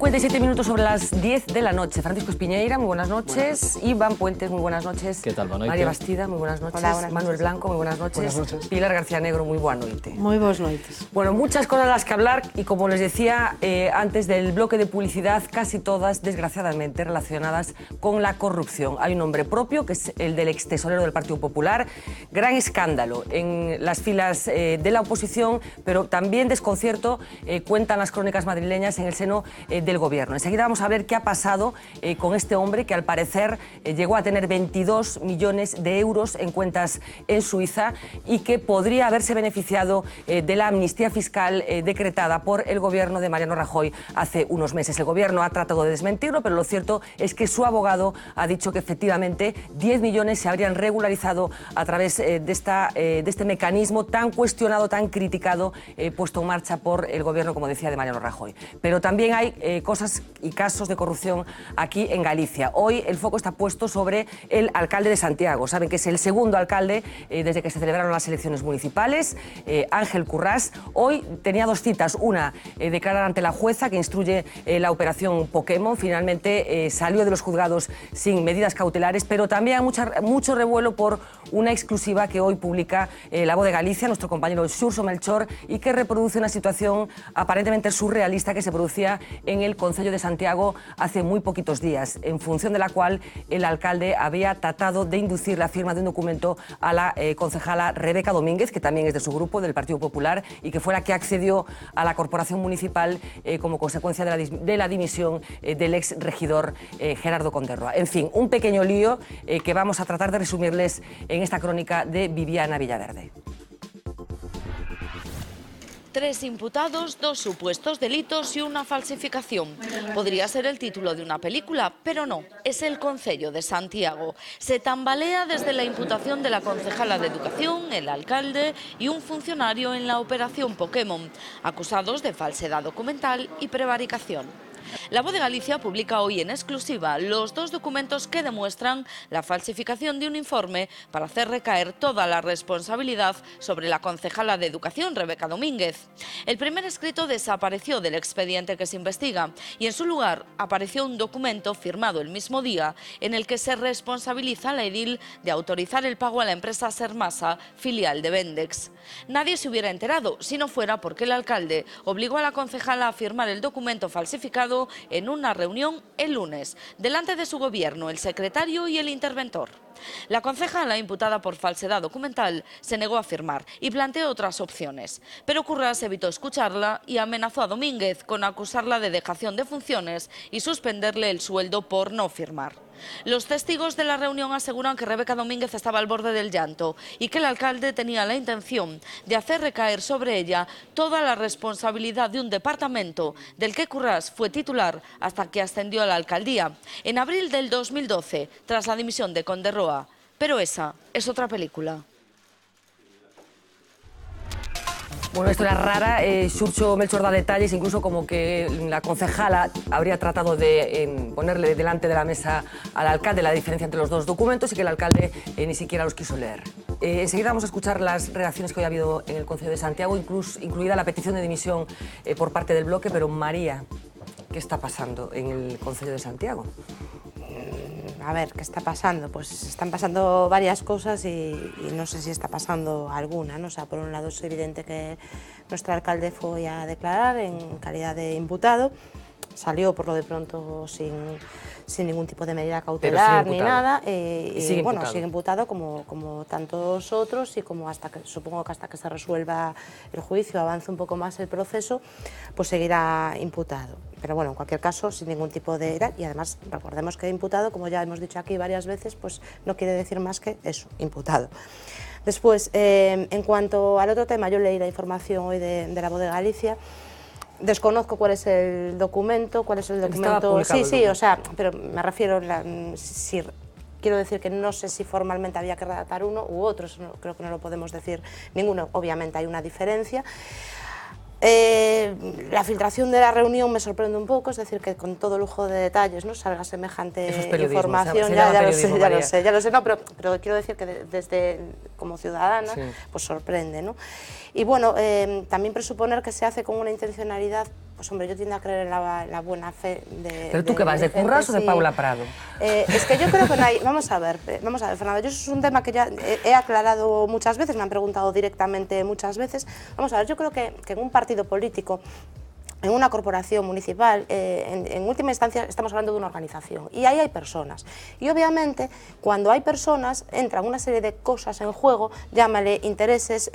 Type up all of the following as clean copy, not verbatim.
57 minutos sobre las 10 de la noche. Francisco Espiñeira, muy buenas noches. Iván Puentes, muy buenas noches. ¿Qué tal, Bonoite? María Bastida, muy buenas noches. Hola, buenas Manuel noches. Blanco, muy buenas noches. Buenas noches. Pilar García Negro, muy buena noite. Muy buenas noites. Bueno, muchas cosas de las que hablar y como les decía antes del bloque de publicidad, casi todas, desgraciadamente, relacionadas con la corrupción. Hay un nombre propio, que es el del extesorero del Partido Popular. Gran escándalo en las filas de la oposición, pero también desconcierto, cuentan las crónicas madrileñas, en el seno del gobierno. Enseguida vamos a ver qué ha pasado con este hombre que al parecer llegó a tener 22 millones de euros en cuentas en Suiza y que podría haberse beneficiado de la amnistía fiscal decretada por el gobierno de Mariano Rajoy hace unos meses. El gobierno ha tratado de desmentirlo, pero lo cierto es que su abogado ha dicho que efectivamente 10 millones se habrían regularizado a través de este mecanismo tan cuestionado, tan criticado, puesto en marcha por el gobierno, como decía, de Mariano Rajoy. Pero también hay cosas y casos de corrupción aquí en Galicia. Hoy el foco está puesto sobre el alcalde de Santiago. Saben que es el segundo alcalde desde que se celebraron las elecciones municipales, Ángel Currás. Hoy tenía dos citas. Una, declarar ante la jueza que instruye la operación Pokémon. Finalmente salió de los juzgados sin medidas cautelares, pero también hay mucho revuelo por una exclusiva que hoy publica La Voz de Galicia, nuestro compañero Xurxo Melchor, y que reproduce una situación aparentemente surrealista que se producía en el Concello de Santiago hace muy poquitos días, en función de la cual el alcalde había tratado de inducir la firma de un documento a la concejala Rebeca Domínguez, que también es de su grupo, del Partido Popular, y que fue la que accedió a la corporación municipal como consecuencia de la dimisión del ex regidor Gerardo Conderroa. En fin, un pequeño lío que vamos a tratar de resumirles en esta crónica de Viviana Villaverde. 3 imputados, 2 supuestos delitos y una falsificación. Podría ser el título de una película, pero no, es el Concello de Santiago. Se tambalea desde la imputación de la concejala de Educación, el alcalde y un funcionario en la operación Pokémon, acusados de falsedad documental y prevaricación. La Voz de Galicia publica hoy en exclusiva los 2 documentos que demuestran la falsificación de un informe para hacer recaer toda la responsabilidad sobre la concejala de Educación, Rebeca Domínguez. El primer escrito desapareció del expediente que se investiga y en su lugar apareció un documento firmado el mismo día en el que se responsabiliza a la edil de autorizar el pago a la empresa Sermasa, filial de Vendex. Nadie se hubiera enterado si no fuera porque el alcalde obligó a la concejala a firmar el documento falsificado en una reunión el lunes, delante de su gobierno, el secretario y el interventor. La concejala, imputada por falsedad documental, se negó a firmar y planteó otras opciones, pero Currás evitó escucharla y amenazó a Domínguez con acusarla de dejación de funciones y suspenderle el sueldo por no firmar. Los testigos de la reunión aseguran que Rebeca Domínguez estaba al borde del llanto y que el alcalde tenía la intención de hacer recaer sobre ella toda la responsabilidad de un departamento del que Currás fue titular hasta que ascendió a la alcaldía en abril del 2012, tras la dimisión de Conderroa. Pero esa es otra película. Bueno, esto era rara. Xurxo Melchor da detalles, incluso como que la concejala habría tratado de ponerle delante de la mesa al alcalde la diferencia entre los 2 documentos y que el alcalde ni siquiera los quiso leer. Enseguida vamos a escuchar las reacciones que hoy ha habido en el Concello de Santiago, incluida la petición de dimisión por parte del bloque. Pero María, ¿qué está pasando en el Concello de Santiago? A ver, ¿qué está pasando? Pues están pasando varias cosas y no sé si está pasando alguna, ¿no? O sea, por un lado es evidente que nuestro alcalde fue a declarar en calidad de imputado, salió por lo de pronto sin ningún tipo de medida cautelar ni nada, y bueno, sigue imputado como tantos otros, y como supongo que hasta que se resuelva el juicio, avance un poco más el proceso, pues seguirá imputado. Pero bueno, en cualquier caso, sin ningún tipo de... Y además, recordemos que imputado, como ya hemos dicho aquí varias veces, pues no quiere decir más que eso, imputado. Después, en cuanto al otro tema, yo leí la información hoy de La Voz de Galicia. Desconozco cuál es el documento, Sí, o sea, pero me refiero, quiero decir que no sé si formalmente había que redactar uno u otro, eso creo que no lo podemos decir ninguno, obviamente hay una diferencia. La filtración de la reunión me sorprende un poco, es decir, que con todo lujo de detalles, ¿no?, salga semejante información. Ya lo sé, no, pero quiero decir que desde como ciudadana, sí, pues sorprende, ¿no? Y bueno, también presuponer que se hace con una intencionalidad pues hombre, yo tiendo a creer en la buena fe de... ¿Pero tú qué vas, de Currás o de Paula Prado? Es que yo creo que no hay... Vamos a ver, Fernando, yo eso es un tema que ya he aclarado muchas veces, me han preguntado directamente muchas veces. Vamos a ver, yo creo que en un partido político, en una corporación municipal, en última instancia estamos hablando de una organización y ahí hay personas. Y obviamente cuando hay personas entran una serie de cosas en juego, llámale intereses,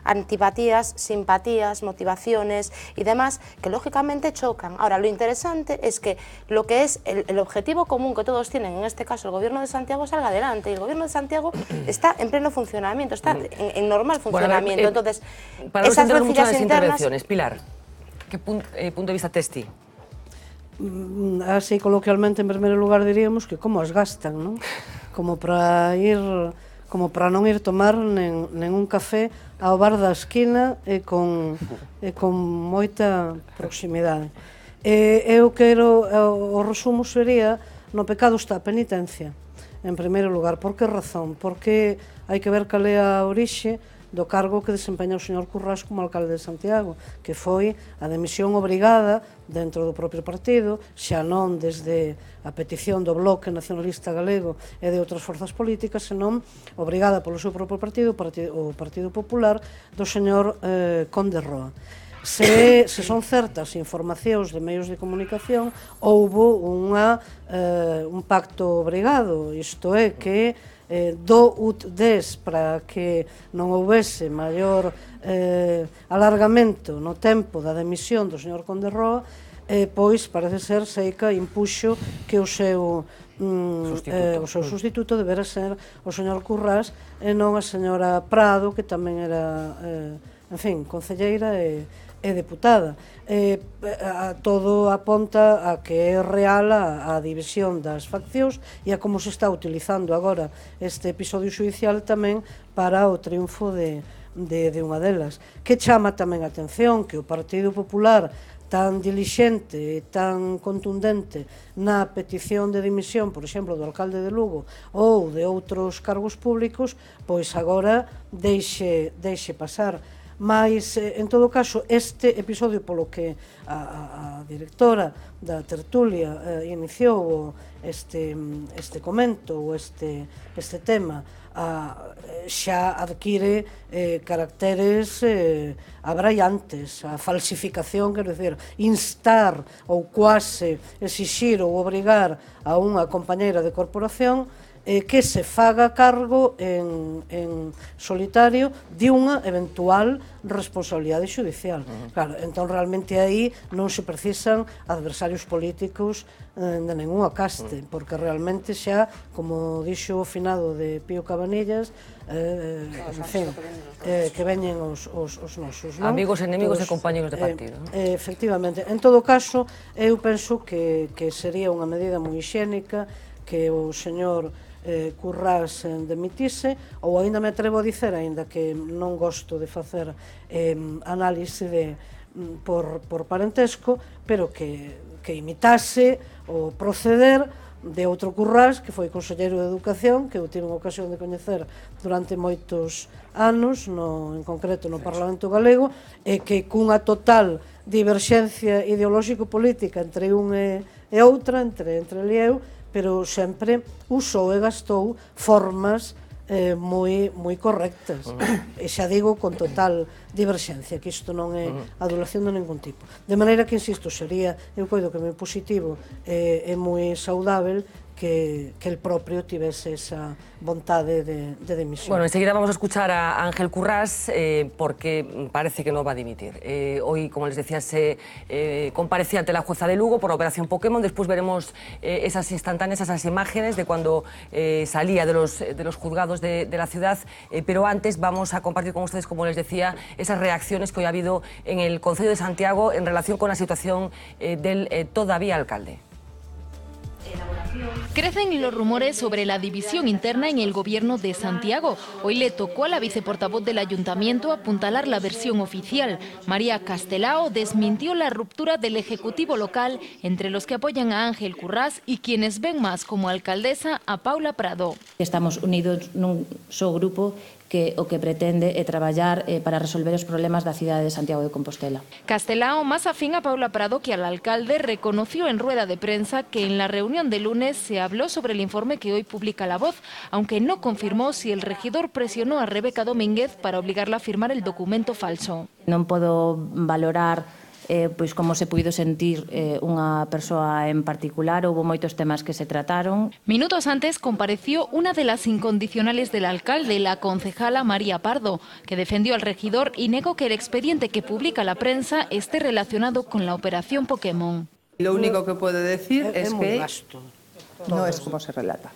antipatías, simpatías, motivaciones y demás, que lógicamente chocan. Ahora, lo interesante es que lo que es el objetivo común que todos tienen, en este caso el Gobierno de Santiago, salga adelante. Y el Gobierno de Santiago está en pleno funcionamiento, está en normal funcionamiento. Entonces, para esas no muchas rencillas intervenciones, Pilar, ¿qué punto de vista testi? Así coloquialmente, en primeiro lugar, diríamos que como as gastan, non? Como para non ir tomar nen un café ao bar da esquina e con moita proximidade. Eu quero, o resumo sería, no pecado está a penitencia, en primeiro lugar. Por que razón? Porque hai que ver cal é a orixe do cargo que desempeña o señor Currás como alcalde de Santiago, que foi a demisión obrigada dentro do propio partido, xa non desde a petición do Bloque Nacionalista Galego e de outras forzas políticas, senón obrigada polo seu propio partido, o Partido Popular, do señor Conde Roa. Se son certas informacións de medios de comunicación, houbo un pacto obrigado, isto é que do UTDES para que non houvese maior alargamento no tempo da demisión do señor Conde Roa, pois parece ser Seica impuxo que o seu sustituto debera ser o señor Currás e non a señora Prado, que tamén era, en fin, concelleira e deputada. Todo aponta a que é real a división das faccións e a como se está utilizando agora este episodio xudicial tamén para o triunfo de unha delas. Que chama tamén a atención que o Partido Popular, tan dilixente e tan contundente na petición de dimisión, por exemplo, do alcalde de Lugo ou de outros cargos públicos, pois agora deixe pasar. Mas, en todo caso, este episodio polo que a directora da tertulia iniciou este comento ou este tema, xa adquire caracteres abraiantes. A falsificación, quero dicir, instar ou quase exixir ou obrigar a unha compañeira de corporación que se faga cargo en solitario de unha eventual responsabilidade xudicial. Claro, entón realmente aí non se precisan adversarios políticos de ninguna caste, porque realmente xa, como dixo o finado de Pío Cabanillas, en fin, que veñen os nosos, non? Amigos, enemigos e compañeros de partido. Efectivamente. En todo caso, eu penso que sería unha medida moi hixiénica que o señor Currás demitise, ou aínda me atrevo a dicer, aínda que non gosto de facer análise por parentesco, pero que imitase o proceder de outro Currás, que foi conselleiro de Educación, que eu tive a ocasión de coñecer durante moitos anos, en concreto no Parlamento Galego, e que cunha total diverxencia ideolóxico-política entre un e outra, entre el e eu, pero sempre usou e gastou formas moi correctas. E xa digo, con total diverxencia, que isto non é adulación de ningún tipo. De maneira que, insisto, sería, eu coido que moi positivo e moi saudável que el propio tivese esa vontade de dimisión. Bueno, enseguida vamos a escuchar a Ángel Currás porque parece que no va a dimitir. Hoy, como les decía, se comparecía ante la jueza de Lugo por la operación Pokémon. Después veremos esas instantáneas, esas imágenes de cuando salía de los juzgados de la ciudad. Pero antes vamos a compartir con ustedes, como les decía, esas reacciones que hoy ha habido en el Concello de Santiago en relación con la situación del todavía alcalde. Crecen los rumores sobre la división interna en el gobierno de Santiago. Hoy le tocó a la viceportavoz del ayuntamiento apuntalar la versión oficial. María Castelao desmintió la ruptura del ejecutivo local entre los que apoyan a Ángel Currás y quienes ven más como alcaldesa a Paula Prado. Estamos unidos nun só grupo que o que pretende é traballar para resolver os problemas da cidade de Santiago de Compostela. Castelao, más afín a Paula Prado que al alcalde, reconoció en rueda de prensa que en la reunión de lunes se habló sobre el informe que hoy publica La Voz, aunque no confirmó si el regidor presionó a Rebeca Domínguez para obligarla a firmar el documento falso. Non podo valorar pois como se puido sentir unha persoa en particular. Houve moitos temas que se trataron. Minutos antes compareció una de las incondicionales del alcalde, la concejala María Pardo, que defendió al regidor y negó que el expediente que publica la prensa esté relacionado con la operación Pokémon. Lo único que puedo decir es que no es como se relata.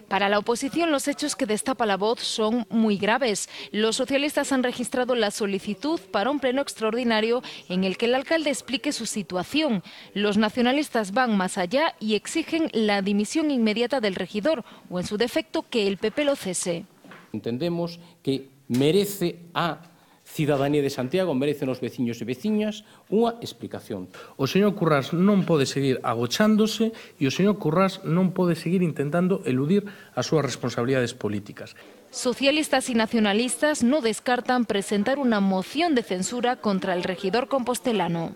Para la oposición, los hechos que destapa La Voz son muy graves. Los socialistas han registrado la solicitud para un pleno extraordinario en el que el alcalde explique su situación. Los nacionalistas van más allá y exigen la dimisión inmediata del regidor o, en su defecto, que el PP lo cese. Entendemos que merece a cidadanía de Santiago, merecen os veciños e veciñas unha explicación. O señor Currás non pode seguir agochándose e o señor Currás non pode seguir intentando eludir as súas responsabilidades políticas. Socialistas y nacionalistas no descartan presentar una moción de censura contra el regidor compostelano.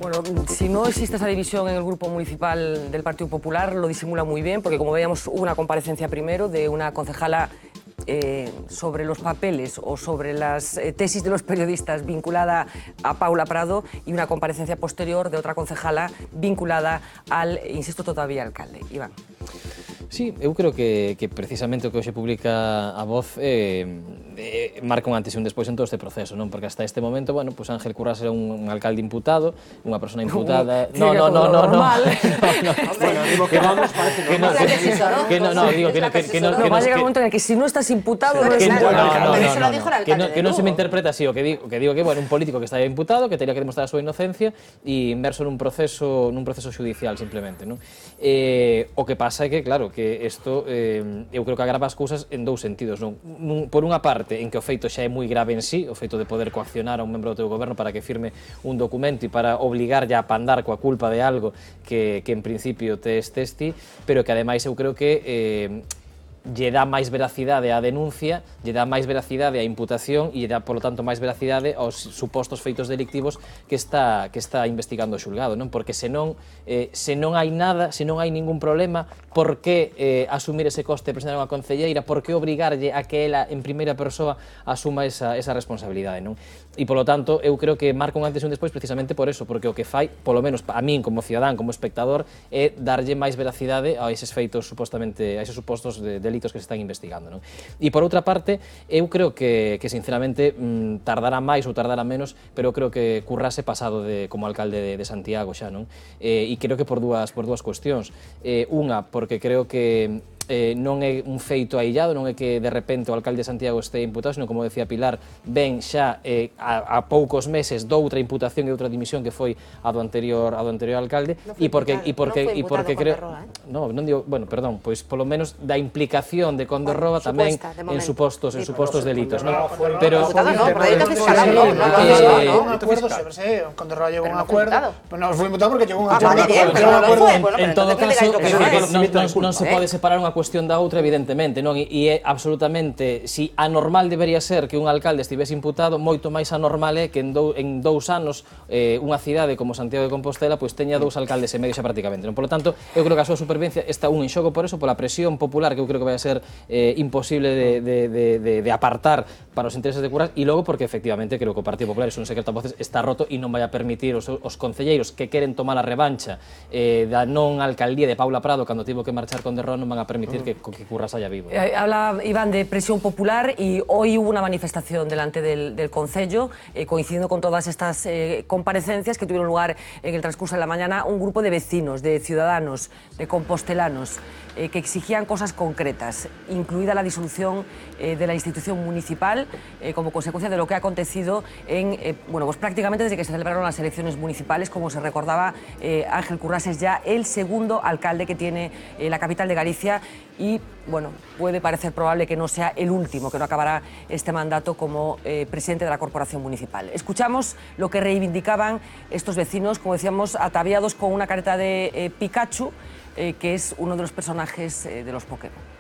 Bueno, si no existe esa división en el grupo municipal del Partido Popular, lo disimula muy bien, porque como veíamos hubo una comparecencia primero de una concejala sobre los papeles o sobre las tesis de los periodistas vinculada a Paula Prado y una comparecencia posterior de otra concejala vinculada al, insisto, todavía alcalde. Iván. Sí, eu creo que precisamente o que hoxe publica A Voz marca un antes e un despois en todo este proceso, non? Porque hasta este momento, bueno, pues Ángel Currás era un alcalde imputado, unha persona imputada... No. Bueno, digo que vamos, parece que no, digo que no... Va a llegar un momento en el que si no estás imputado no es alcalde. Que non se me interpreta así, o que digo que, bueno, un político que está imputado, que teria que demostrar a súa inocencia e inmerso nun proceso judicial, simplemente, non? O que pasa é que, claro, que isto eu creo que agrava as cousas en dous sentidos, non? Por unha parte, en que o feito xa é moi grave en sí, o feito de poder coaccionar a un membro do teu goberno para que firme un documento e para obligarlle a pandar coa culpa de algo que en principio tes ti, pero que ademais eu creo que lle dá máis veracidade á denuncia, lle dá máis veracidade á imputación e lle dá, polo tanto, máis veracidade aos supostos feitos delictivos que está investigando o xulgado, non? Porque se non hai nada, se non hai ningún problema, por que asumir ese coste de presentar unha concelleira, por que obrigarlle a que ela, en primeira persoa, asuma esa responsabilidade, non? E, polo tanto, eu creo que marca un antes e un despois precisamente por eso, porque o que fai, polo menos a min como cidadán, como espectador, é darlle máis veracidade a eses feitos supostamente, a eses supostos delitos que se están investigando, non? E por outra parte, eu creo que sinceramente tardará máis ou tardará menos, pero eu creo que Currás é pasado como alcalde de Santiago xa, non? E creo que por dúas cuestións. Unha, porque creo que non é un feito aillado, non é que de repente o alcalde de Santiago este imputado, sino, como decía Pilar, ven xa a poucos meses doutra imputación e outra dimisión que foi a do anterior alcalde, e porque creo... Non digo, bueno, perdón, pois polo menos da implicación de Condorroa tamén en supostos delitos, non? Pero... Un acuerdo, se Condorroa llegou a un acuerdo, non foi imputado porque llegou a un acuerdo. En todo caso, non se pode separar unha cuestión da outra, evidentemente, non? E é absolutamente, si anormal debería ser que un alcalde estivese imputado, moito máis anormal é que en 2 anos unha cidade como Santiago de Compostela pois teña 2 alcaldes e medio xa prácticamente, non? Por lo tanto, eu creo que a súa supervivencia está en xogo por eso, pola presión popular que eu creo que vai a ser imposible de apartar para os intereses de Currás, e logo porque efectivamente creo que o Partido Popular, iso non secreto a voces, está roto e non vai a permitir os concelleiros que queren tomar a revancha da non alcaldía de Paula Prado cando tivo que marchar con Derrón, non van a permitir que Currás haya vivo. Habla Iván de presión popular y hoy hubo una manifestación delante del Concello, coincidiendo con todas estas comparecencias que tuvieron lugar en el transcurso de la mañana, un grupo de vecinos, de ciudadanos, de compostelanos, que exigían cosas concretas, incluida la disolución de la institución municipal como consecuencia de lo que ha acontecido bueno, pues prácticamente desde que se celebraron las elecciones municipales. Como se recordaba, Ángel Currás es ya el segundo alcalde que tiene la capital de Galicia y, bueno, puede parecer probable que no sea el último, que no acabará este mandato como presidente de la corporación municipal. Escuchamos lo que reivindicaban estos vecinos, como decíamos, ataviados con una careta de Pikachu, que es uno de los personajes de los Pokémon.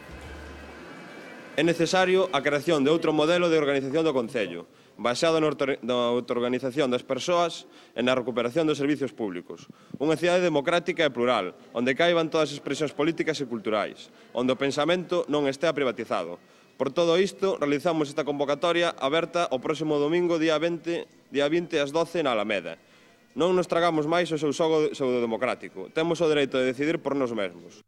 É necesario a creación de outro modelo de organización do Concello, baseado na autoorganización das persoas e na recuperación dos servizos públicos. Unha cidade democrática e plural, onde caiban todas as expresións políticas e culturais, onde o pensamento non estea privatizado. Por todo isto, realizamos esta convocatoria aberta o próximo domingo, día 20 ás 12 na Alameda. Non nos tragamos máis o seu xogo pseudodemocrático. Temos o dereito de decidir por nós mesmos.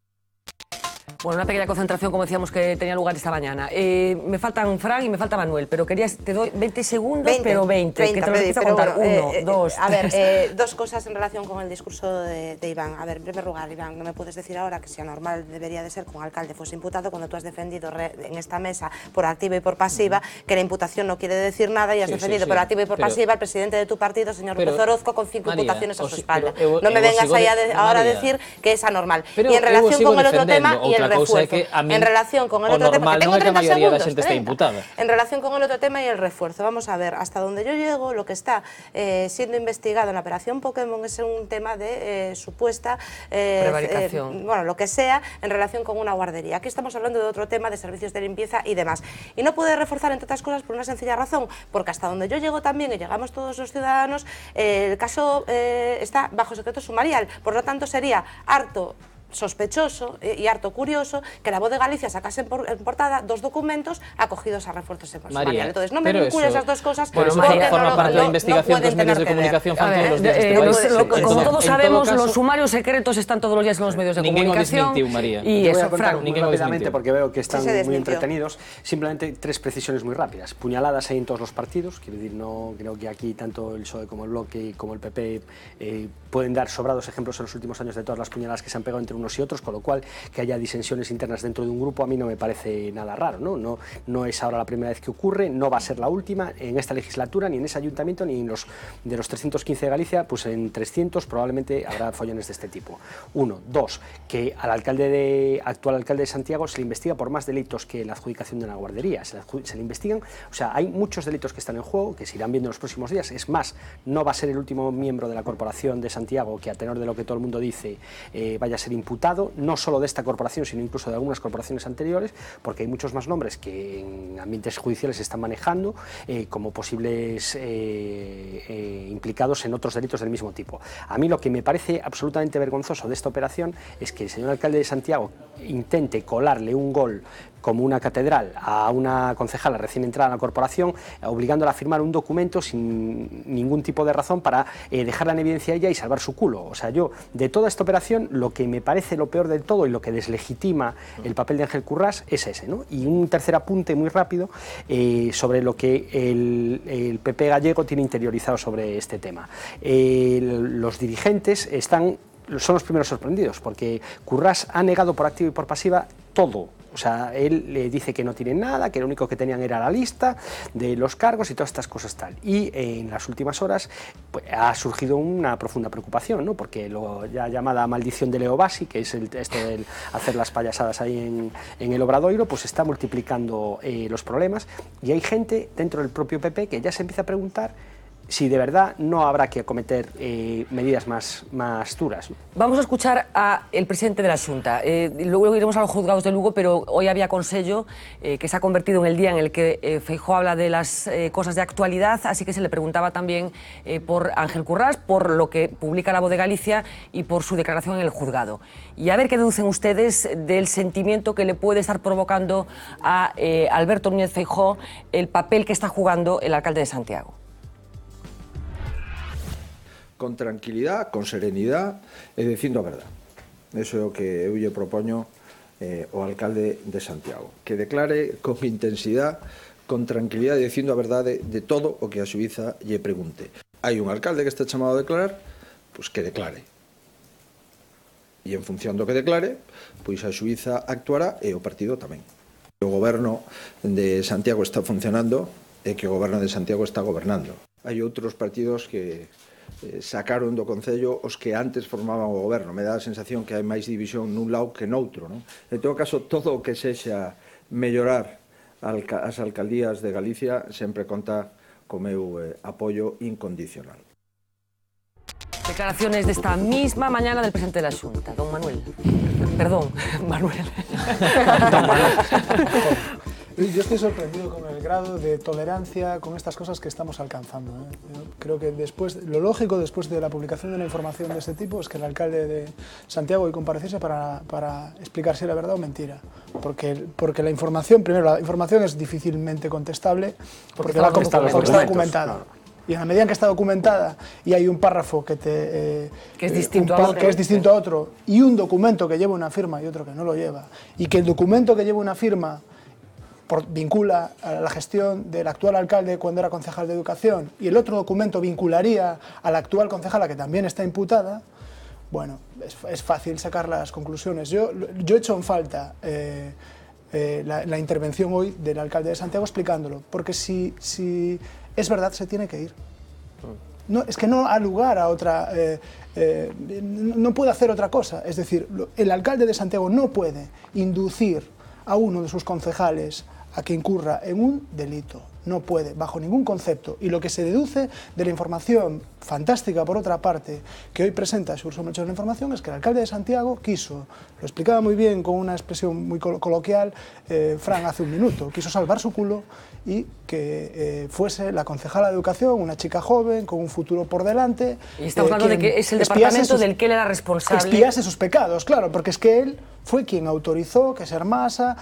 Bueno, una pequeña concentración, como decíamos, que tenía lugar esta mañana. Me faltan Fran y me falta Manuel, pero te doy 20 segundos, pero 20 que te lo empiezo a contar. Bueno, 1, 2, A ver, dos cosas en relación con el discurso de Iván. A ver, en primer lugar, Iván, no me puedes decir ahora que si anormal debería de ser que un alcalde fuese imputado cuando tú has defendido en esta mesa por activa y por pasiva que la imputación no quiere decir nada y has defendido por activa y por pasiva al presidente de tu partido, señor López Orozco, con 5 imputaciones a su espalda. No me vengas ahí ahora a decir que es anormal. Y en relación con el otro tema y el refuerzo. En relación con el otro tema, tengo 30 segundos, 30. En relación con el otro tema y el refuerzo, vamos a ver, hasta donde yo llego, lo que está siendo investigado en la operación Pokémon es un tema de supuesta prevaricación, bueno, lo que sea, en relación con una guardería. Aquí estamos hablando de otro tema de servicios de limpieza y demás. Y no puede reforzar, entre otras cosas, por una sencilla razón, porque hasta donde yo llego también, y llegamos todos los ciudadanos, el caso está bajo secreto sumarial. Por lo tanto, sería harto sospechoso y harto curioso que la Voz de Galicia sacase en portada 2 documentos acogidos a refuerzos en sumarial. Entonces, no me vincules esas dos cosas porque forma parte de la investigación que los medios de comunicación fan todos los días. Como todos sabemos, los sumarios secretos están todos los días en los medios de comunicación. Y voy a contar muy rápidamente porque veo que están muy entretenidos. Simplemente 3 precisiones muy rápidas. Puñaladas hay en todos los partidos, quiero decir, no creo que aquí tanto el PSOE como el Bloque como el PP pueden dar sobrados ejemplos en los últimos años de todas las puñaladas que se han pegado entre unos y otros, con lo cual que haya disensiones internas dentro de un grupo a mí no me parece nada raro, no es ahora la primera vez que ocurre, no va a ser la última en esta legislatura, ni en ese ayuntamiento, ni en los de los 315 de Galicia, pues en 300 probablemente habrá follones de este tipo. 1, 2, que al actual alcalde de Santiago se le investiga por más delitos que la adjudicación de una guardería, se le investigan, o sea, hay muchos delitos que están en juego, que se irán viendo en los próximos días, es más, no va a ser el último miembro de la corporación de Santiago que a tenor de lo que todo el mundo dice vaya a ser imputado, no solo de esta corporación, sino incluso de algunas corporaciones anteriores, porque hay muchos más nombres que en ambientes judiciales se están manejando como posibles implicados en otros delitos del mismo tipo. A mí lo que me parece absolutamente vergonzoso de esta operación es que el señor alcalde de Santiago intente colarle un gol como una catedral a una concejala recién entrada a la corporación, obligándola a firmar un documento sin ningún tipo de razón para dejarla en evidencia a ella y salvar su culo. O sea, yo, de toda esta operación, lo que me parece lo peor del todo y lo que deslegitima el papel de Ángel Currás es ese, ¿no? Y un tercer apunte muy rápido sobre lo que el PP gallego tiene interiorizado sobre este tema. Los dirigentes son los primeros sorprendidos, porque Currás ha negado por activa y por pasiva todo. O sea, él le dice que no tienen nada, que lo único que tenían era la lista de los cargos y todas estas cosas tal. Y en las últimas horas pues, ha surgido una profunda preocupación, ¿no? Porque lo ya llamada maldición de Leo Bassi, que es esto de hacer las payasadas ahí en el Obradoiro, pues está multiplicando los problemas. Y hay gente dentro del propio PP que ya se empieza a preguntar si de verdad no habrá que acometer medidas más duras. Vamos a escuchar al presidente de la Xunta. Luego iremos a los juzgados de Lugo, pero hoy había Consello que se ha convertido en el día en el que Feijóo habla de las cosas de actualidad, así que se le preguntaba también por Ángel Currás, por lo que publica La Voz de Galicia y por su declaración en el juzgado. Y a ver qué deducen ustedes del sentimiento que le puede estar provocando a Alberto Núñez Feijóo el papel que está jugando el alcalde de Santiago. Con tranquilidad, con serenidad e dicindo a verdade. Eso é o que eu lle propoño ao alcalde de Santiago, que declare con intensidade, con tranquilidade, dicindo a verdade de todo o que a xuíza lle pregunte. Hai un alcalde que está chamado a declarar, pois que declare. E en función do que declare, pois a xuíza actuará e o partido tamén. O goberno de Santiago está funcionando e que o goberno de Santiago está gobernando. Hai outros partidos que sacaron do Concello os que antes formaban o goberno. Me dá a sensación que hai máis división nun lado que noutro, non? En todo caso, todo o que sexa mellorar as alcaldías de Galicia sempre conta co meu apoio incondicional. Declaraciones de esta misma mañana del presidente de la Xunta, don Manuel. Perdón, Manuel. Don Manuel. Yo estoy sorprendido con el grado de tolerancia con estas cosas que estamos alcanzando. Yo creo que lo lógico después de la publicación de una información de este tipo es que el alcalde de Santiago hoy compareciese para explicar si era verdad o mentira. Porque la información, primero, la información es difícilmente contestable porque está documentada. Y en la medida en que está documentada y hay un párrafo que es distinto a otro y un documento que lleva una firma y otro que no lo lleva, y que el documento que lleva una firma vincula a la gestión del actual alcalde cuando era concejal de Educación y el otro documento vincularía a la actual concejala que también está imputada, bueno, es fácil sacar las conclusiones. Yo he hecho en falta la intervención hoy del alcalde de Santiago explicándolo, porque si es verdad, se tiene que ir. No, es que no ha lugar a otra... no puede hacer otra cosa. Es decir, el alcalde de Santiago no puede inducir a uno de sus concejales a que incurra en un delito. No puede, bajo ningún concepto. Y lo que se deduce de la información fantástica, por otra parte, que hoy presenta Xurxo Melchor de la Información, es que el alcalde de Santiago quiso, lo explicaba muy bien con una expresión muy coloquial, Fran, hace un minuto, quiso salvar su culo y que fuese la concejala de Educación, una chica joven, con un futuro por delante. Y estamos hablando de que es el departamento del que él era responsable. Expiase sus pecados, claro, porque es que él fue quien autorizó que Sermasa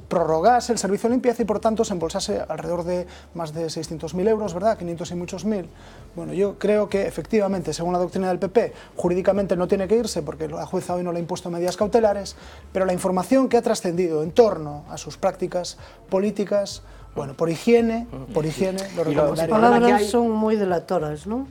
prorrogase el servicio de limpieza y por tanto se embolsase alrededor de más de 600.000 euros, ¿verdad? 500 y muchos mil. Bueno, yo creo que efectivamente, según la doctrina del PP, jurídicamente no tiene que irse porque la jueza hoy no le ha impuesto medidas cautelares, pero la información que ha trascendido en torno a sus prácticas políticas, bueno, por higiene, lo recomendaría. Las palabras son muy delatoras, ¿no?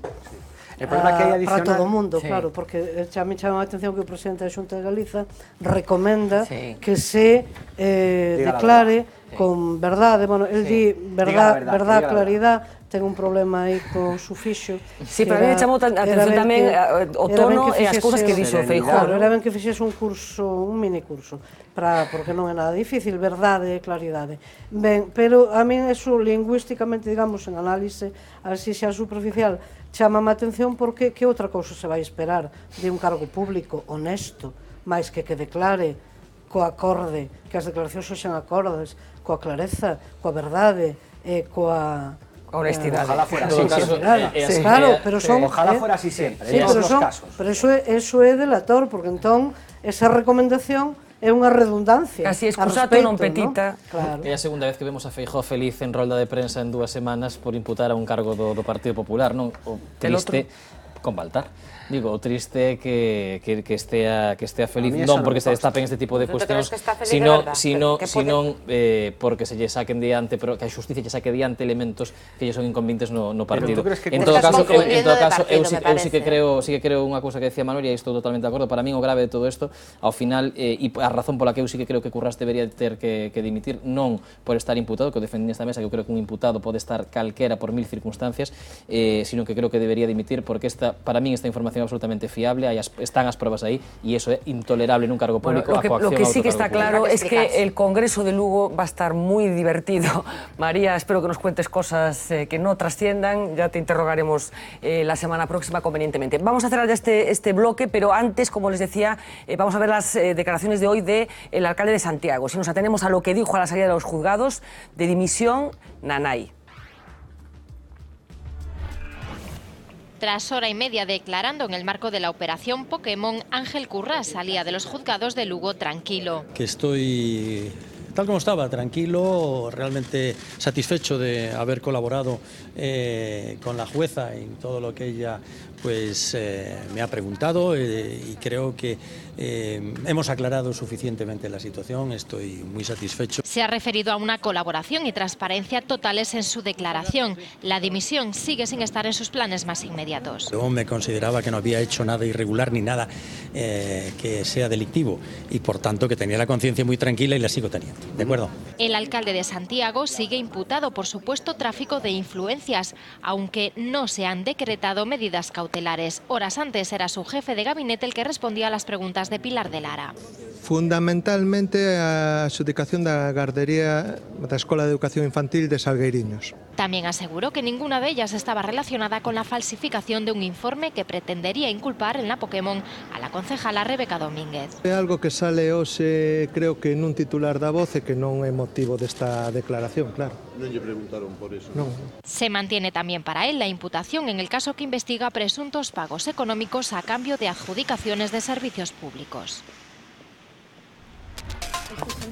El problema que hay adicional... Para todo o mundo, claro, porque a mí chama a atención que o presidente da Xunta de Galiza recomenda que se declare con verdade, bueno, el di verdade, claridad, ten un problema aí co sufixo. Sí, pero a mí me chamou a atención tamén o tono e as cousas que dixo Feijóo. Claro, era ben que fixese un curso, un mini curso, porque non é nada difícil, verdade e claridade. Ben, pero a mí eso lingüísticamente, digamos, en análise así xa superficial, chama-me a atención porque que outra cousa se vai esperar de un cargo público honesto, máis que declare coa acorde, que as declaracións sexan acordes, coa clareza, coa verdade e coa honestidade. Ojalá fuera así. Claro, pero son... Ojalá fuera así sempre, en todos os casos. Pero eso é delator, porque entón esa recomendación é unha redundancia. Casi excusato non petita. Claro. É a segunda vez que vemos a Feijóo feliz en rolda de prensa en 2 semanas por imputar a un cargo do Partido Popular, non? O triste con Baltar. Digo, o triste que estea feliz, non porque se destapen este tipo de cuestións, sino porque se lle saquen diante, que a xusticia lle saque diante elementos que lle son inconvenientes no partido. En todo caso, eu sí que creo unha cousa que decía Manuel, e estou totalmente de acordo, para min o grave de todo isto, ao final, e a razón pola que eu sí que creo que Currás debería ter que dimitir, non por estar imputado, que o defendí nesta mesa, que eu creo que un imputado pode estar calquera por 1000 circunstancias, sino que creo que debería dimitir porque para min esta información absolutamente fiable, están as probas aí e iso é intolerable nun cargo público. Lo que sí que está claro es que el Congreso de Lugo va a estar muy divertido. María, espero que nos cuentes cosas que no trasciendan, ya te interrogaremos la semana próxima convenientemente. Vamos a cerrar ya este bloque, pero antes, como les decía, vamos a ver las declaraciones de hoy del alcalde de Santiago. Si nos atenemos a lo que dijo a la salida de los juzgados de dimisión, Nanay. Tras hora y media declarando en el marco de la operación Pokémon, Ángel Currás salía de los juzgados de Lugo tranquilo. Que estoy tal como estaba, tranquilo, realmente satisfecho de haber colaborado con la jueza en todo lo que ella me ha preguntado y creo que hemos aclarado suficientemente la situación, estoy muy satisfecho. Se ha referido a una colaboración y transparencia totales en su declaración. La dimisión sigue sin estar en sus planes más inmediatos. Yo me consideraba que no había hecho nada irregular ni nada que sea delictivo y por tanto que tenía la conciencia muy tranquila y la sigo teniendo. ¿De acuerdo? El alcalde de Santiago sigue imputado por supuesto tráfico de influencias, aunque no se han decretado medidas cautelares. Horas antes era su jefe de gabinete el que respondía a las preguntas de Pilar de Lara. Fundamentalmente a adxudicación da gardería da Escola de Educación Infantil de Salgueiriños. También aseguró que ninguna de ellas estaba relacionada con la falsificación de un informe que pretendería inculpar en la Pokémon a la concejala Rebeca Domínguez. É algo que sale hoxe, creo que nun titular da Voz e que non é motivo desta declaración, claro. Non lle preguntaron por eso. Non. Se mantiene también para él la imputación en el caso que investiga presuntos pagos económicos a cambio de adjudicaciones de servicios públicos.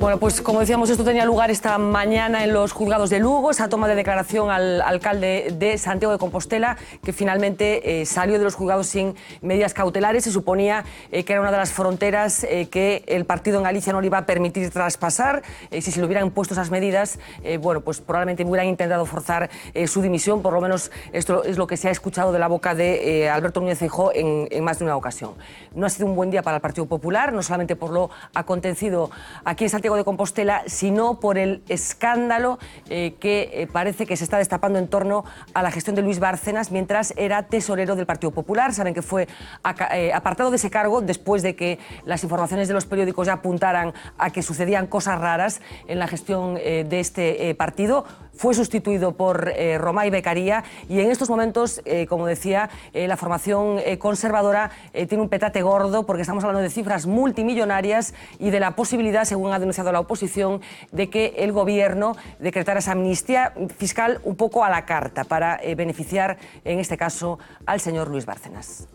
Bueno, pues como decíamos, esto tenía lugar esta mañana en los juzgados de Lugo, esa toma de declaración al alcalde de Santiago de Compostela, que finalmente salió de los juzgados sin medidas cautelares. Se suponía que era una de las fronteras que el partido en Galicia no le iba a permitir traspasar. Si se le hubieran impuesto esas medidas, bueno, pues probablemente hubieran intentado forzar su dimisión. Por lo menos esto es lo que se ha escuchado de la boca de Alberto Núñez Feijóo en más de una ocasión. No ha sido un buen día para el Partido Popular, no solamente por lo acontecido aquí en Santiago de Compostela, sino por el escándalo que parece que se está destapando en torno a la gestión de Luis Bárcenas mientras era tesorero del Partido Popular. Saben que fue apartado de ese cargo después de que las informaciones de los periódicos ya apuntaran a que sucedían cosas raras en la gestión de este partido. Fue sustituido por Romay Beccaría y en estos momentos, como decía, la formación conservadora tiene un petate gordo porque estamos hablando de cifras multimillonarias y de la posibilidad, según ha denunciado la oposición, de que el gobierno decretara esa amnistía fiscal un poco a la carta para beneficiar, en este caso, al señor Luis Bárcenas.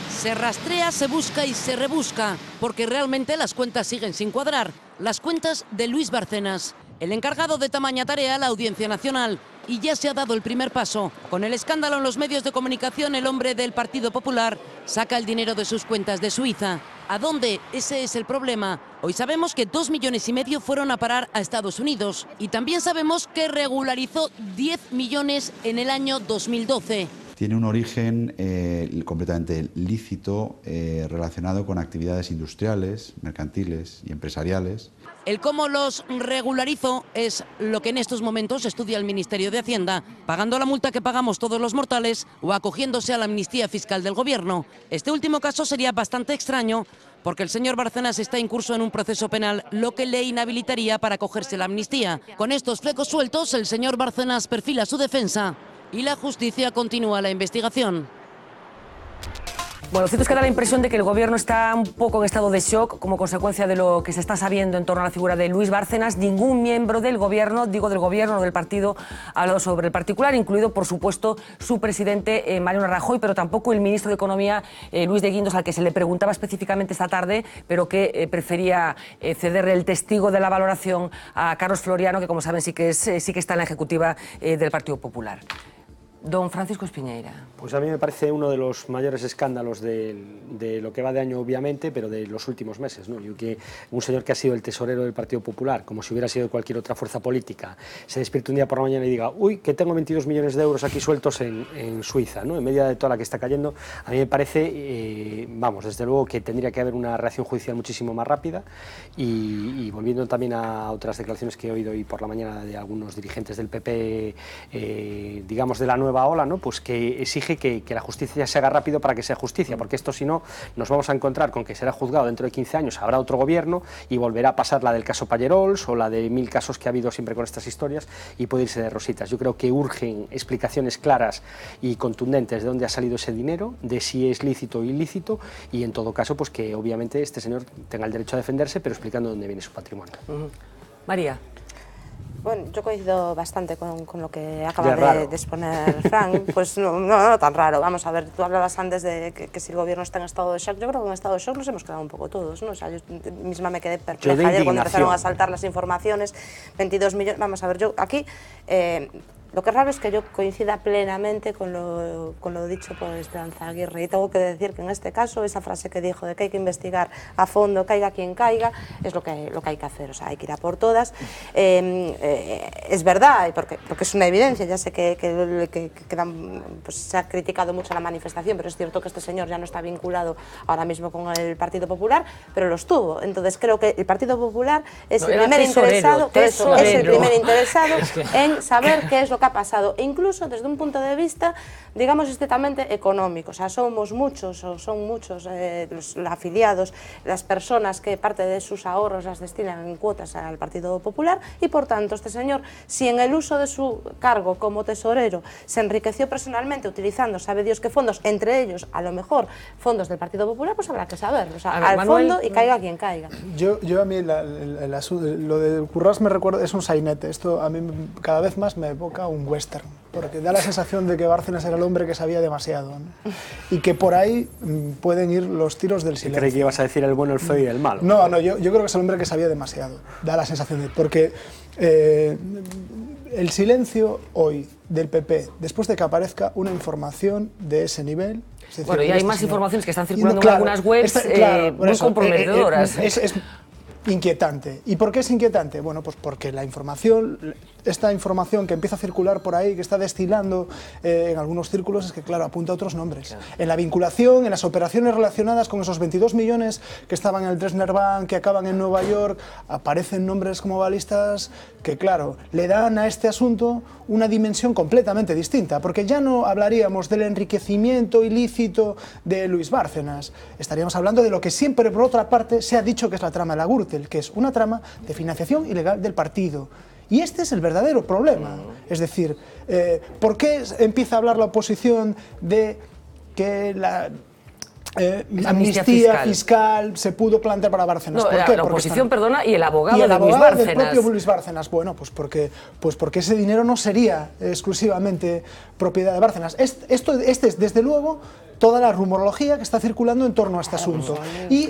Se rastrea, se busca y se rebusca, porque realmente las cuentas siguen sin cuadrar. Las cuentas de Luis Bárcenas, el encargado de tamaña tarea, la Audiencia Nacional. Y ya se ha dado el primer paso. Con el escándalo en los medios de comunicación, el hombre del Partido Popular saca el dinero de sus cuentas de Suiza. ¿A dónde? Ese es el problema. Hoy sabemos que 2,5 millones fueron a parar a Estados Unidos. Y también sabemos que regularizó 10 millones en el año 2012. Tiene un origen completamente lícito relacionado con actividades industriales, mercantiles y empresariales. El cómo los regularizó es lo que en estos momentos estudia el Ministerio de Hacienda, pagando la multa que pagamos todos los mortales o acogiéndose a la amnistía fiscal del Gobierno. Este último caso sería bastante extraño porque el señor Bárcenas está incurso en un proceso penal, lo que le inhabilitaría para acogerse a la amnistía. Con estos flecos sueltos, el señor Bárcenas perfila su defensa y la justicia continúa la investigación. Bueno, lo cierto es que da la impresión de que el gobierno está un poco en estado de shock como consecuencia de lo que se está sabiendo en torno a la figura de Luis Bárcenas. Ningún miembro del gobierno, digo del gobierno o del partido, ha hablado sobre el particular, incluido, por supuesto, su presidente Mariano Rajoy, pero tampoco el ministro de Economía, Luis de Guindos, al que se le preguntaba específicamente esta tarde, pero que prefería cederle el testigo de la valoración a Carlos Floriano, que, como saben, sí que está en la ejecutiva del Partido Popular. Don Francisco Espiñeira. Pues a mí me parece uno de los mayores escándalos de lo que va de año, obviamente, pero de los últimos meses, ¿no? Yo que un señor que ha sido el tesorero del Partido Popular, como si hubiera sido cualquier otra fuerza política, se despierte un día por la mañana y diga, uy, que tengo 22 millones de euros aquí sueltos en Suiza, ¿no? En medio de toda la que está cayendo, a mí me parece, vamos, desde luego que tendría que haber una reacción judicial muchísimo más rápida y volviendo también a otras declaraciones que he oído hoy por la mañana de algunos dirigentes del PP, digamos, de la nueva ola, ¿no? Pues que exige que la justicia se haga rápido para que sea justicia, porque esto, si no, nos vamos a encontrar con que será juzgado dentro de 15 años, habrá otro gobierno y volverá a pasar la del caso Pallerols o la de 1000 casos que ha habido siempre con estas historias y puede irse de rositas. Yo creo que urgen explicaciones claras y contundentes de dónde ha salido ese dinero, de si es lícito o ilícito y, en todo caso, pues que obviamente este señor tenga el derecho a defenderse, pero explicando dónde viene su patrimonio. María. Bueno, yo coincido bastante con lo que acaba de exponer Fran. Pues no tan raro. Vamos a ver, tú hablabas antes de que si el gobierno está en estado de shock. Yo creo que en estado de shock nos hemos quedado un poco todos, ¿no? O sea, yo misma me quedé perpleja ayer cuando empezaron a saltar las informaciones. 22 millones... Vamos a ver, yo aquí... Lo que es raro es que yo coincida plenamente con lo dicho por Esperanza Aguirre y tengo que decir que en este caso esa frase que dijo de que hay que investigar a fondo, caiga quien caiga, es lo que hay que hacer, o sea, hay que ir a por todas. Es verdad, porque es una evidencia, ya sé que pues, se ha criticado mucho la manifestación, pero es cierto que este señor ya no está vinculado ahora mismo con el Partido Popular, pero lo estuvo. Entonces creo que el Partido Popular es el primer interesado en saber qué es lo que que ha pasado, e incluso desde un punto de vista, digamos, estrictamente económico. O sea, son muchos los afiliados, las personas que parte de sus ahorros las destinan en cuotas al Partido Popular, y por tanto este señor, si en el uso de su cargo como tesorero se enriqueció personalmente utilizando sabe Dios qué fondos, entre ellos a lo mejor fondos del Partido Popular, pues habrá que saberlo, o sea, al Manuel, fondo y caiga quien caiga. Yo a mí lo de Currás me recuerda, es un sainete, esto a mí cada vez más me evoca un western, porque da la sensación de que Bárcenas era el hombre que sabía demasiado, ¿no? Y que por ahí pueden ir los tiros del silencio. Creí que ibas a decir el bueno, el feo y el malo. No, yo creo que es el hombre que sabía demasiado, da la sensación de... Porque el silencio hoy del PP, después de que aparezca una información de ese nivel... Es decir, bueno, y hay más informaciones que están circulando en algunas webs muy comprometedoras. Es inquietante. ¿Y por qué es inquietante? Bueno, pues porque la información, esta información que empieza a circular por ahí, que está destilando en algunos círculos, es que, claro, apunta a otros nombres. Claro. En la vinculación, en las operaciones relacionadas con esos 22 millones que estaban en el Dresdner Bank, que acaban en Nueva York, aparecen nombres como balistas que, claro, le dan a este asunto una dimensión completamente distinta, porque ya no hablaríamos del enriquecimiento ilícito de Luis Bárcenas, estaríamos hablando de lo que siempre, por otra parte, se ha dicho que es la trama de la Gürtel, que es una trama de financiación ilegal del partido. Y este es el verdadero problema. Es decir, ¿por qué empieza a hablar la oposición de que la amnistía fiscal se pudo plantear para Bárcenas? No, ¿por qué? la oposición, perdona, y el abogado, de Luis Bárcenas. del propio Luis Bárcenas. Bueno, pues porque ese dinero no sería exclusivamente propiedad de Bárcenas. Este es, desde luego, toda la rumorología que está circulando en torno a este asunto. Y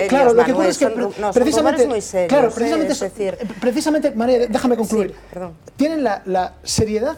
claro, lo que ocurre es que precisamente, María, déjame concluir. Sí, tienen la seriedad,